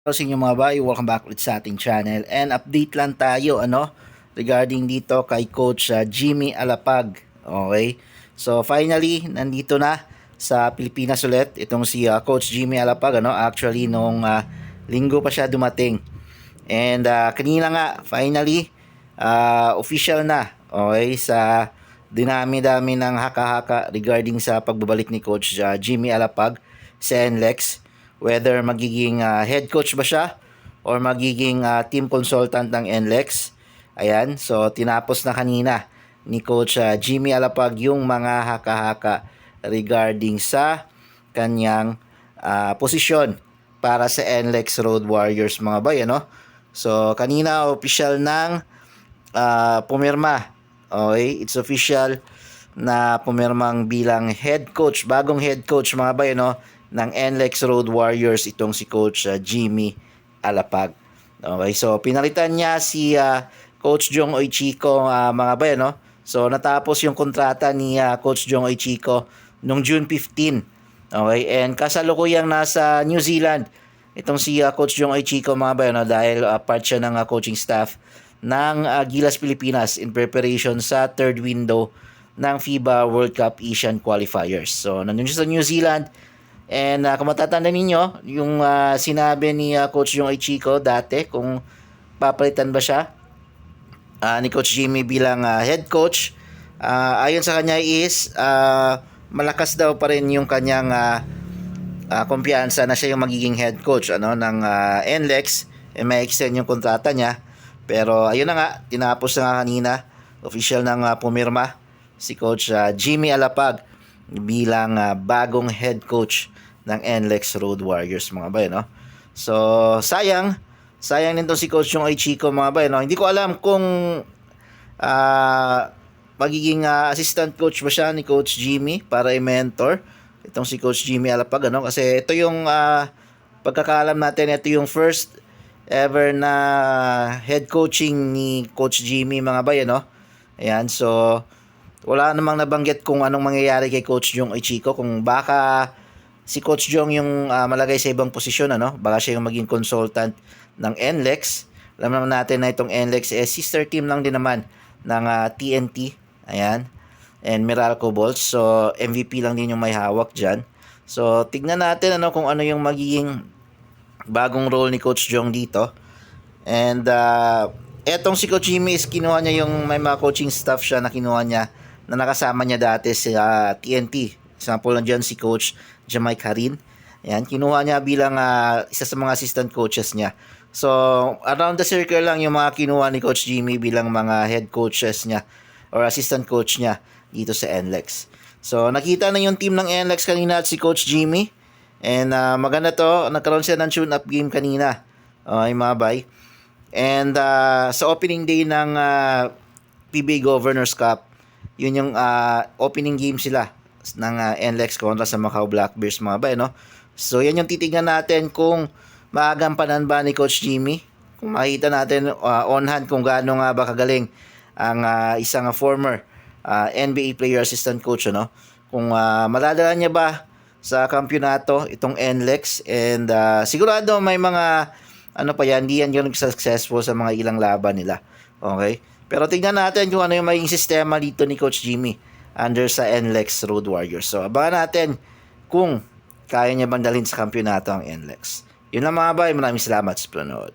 Hello sa inyo mga bay, welcome back ulit sa ating channel and update lang tayo regarding dito kay Coach Jimmy Alapag. Okay, so finally nandito na sa Pilipinas ulit itong si Coach Jimmy Alapag. Actually nung linggo pa siya dumating and kanina nga finally official na, okay, sa dinami-dami ng haka-haka regarding sa pagbabalik ni Coach Jimmy Alapag sa NLEX, whether magiging head coach ba siya or magiging team consultant ng NLEX. Ayan, so tinapos na kanina ni Coach Jimmy Alapag yung mga haka-haka regarding sa kanyang posisyon para sa NLEX Road Warriors mga bay, So kanina official ng pumirma. Okay, it's official na pumirmang bilang head coach, bagong head coach mga bay, ng NLEX Road Warriors itong si Coach Jimmy Alapag. Okay, so pinalitan niya si Coach Jong Oichico mga bay, So natapos yung kontrata ni Coach Jong Oichico noong June 15. Okay, and kasalukuyang nasa New Zealand itong si Coach Jong Oichico mga bay, dahil part siya ng coaching staff ng Gilas Pilipinas in preparation sa third window ng FIBA World Cup Asian Qualifiers. So nandun siya sa New Zealand. And kung matatanda ninyo, yung sinabi ni Coach Jong Ichiko dati kung papalitan ba siya ni Coach Jimmy bilang head coach, ayon sa kanya is malakas daw pa rin yung kanyang kumpiyansa na siya yung magiging head coach ng NLEX, may extend yung kontrata niya. Pero ayun na nga, tinapos na nga kanina, official nang pumirma si Coach Jimmy Alapag bilang bagong head coach ng NLEX Road Warriors mga bay, So sayang din to si Coach yung Ichiko mga bay, Hindi ko alam kung magiging assistant coach ba siya ni Coach Jimmy para i-mentor itong si Coach Jimmy Alapag, kasi ito yung pagkakaalam natin, ito yung first ever na head coaching ni Coach Jimmy mga bay, Ayan, so wala namang nabanggit kung anong mangyayari kay Coach Jong Ichiko, kung baka si Coach Jong yung malagay sa ibang posisyon, baka siya yung maging consultant ng NLEX. Alam naman natin na itong NLEX sister team lang din naman ng TNT, ayan, and Meralco Bolts, so MVP lang din yung may hawak dyan. So tignan natin kung ano yung magiging bagong role ni Coach Jong dito. And etong si Coach Jimmy is kinuha niya yung may mga coaching staff siya na kinuha niya na nakasama niya dati sa TNT. Example lang dyan si Coach Jamai Karin. Ayan, kinuha niya bilang isa sa mga assistant coaches niya. So, around the circle lang yung mga kinuha ni Coach Jimmy bilang mga head coaches niya or assistant coach niya dito sa NLEX. So, nakita na yung team ng NLEX kanina at si Coach Jimmy. And maganda to, nagkaroon siya ng tune-up game kanina. Yung mga bay. And sa opening day ng PBA Governors Cup, yun yung opening game sila ng NLEX kontra sa Macau Black Bears mga bay, So yan yung titignan natin kung magagampanan ba ni Coach Jimmy. Kung makita natin on hand kung gaano nga ba kagaling ang isang former NBA player assistant coach, Kung madadala niya ba sa kampyonato itong NLEX, and sigurado may mga pa yan, hindi yan yung successful sa mga ilang laban nila. Okay? Pero tingnan natin kung ano yung maging sistema dito ni Coach Jimmy under sa NLEX Road Warriors. So abangan natin kung kaya niya bang dalhin sa kampyonato ang NLEX. Yun lang mga bay, maraming salamat sa panonood.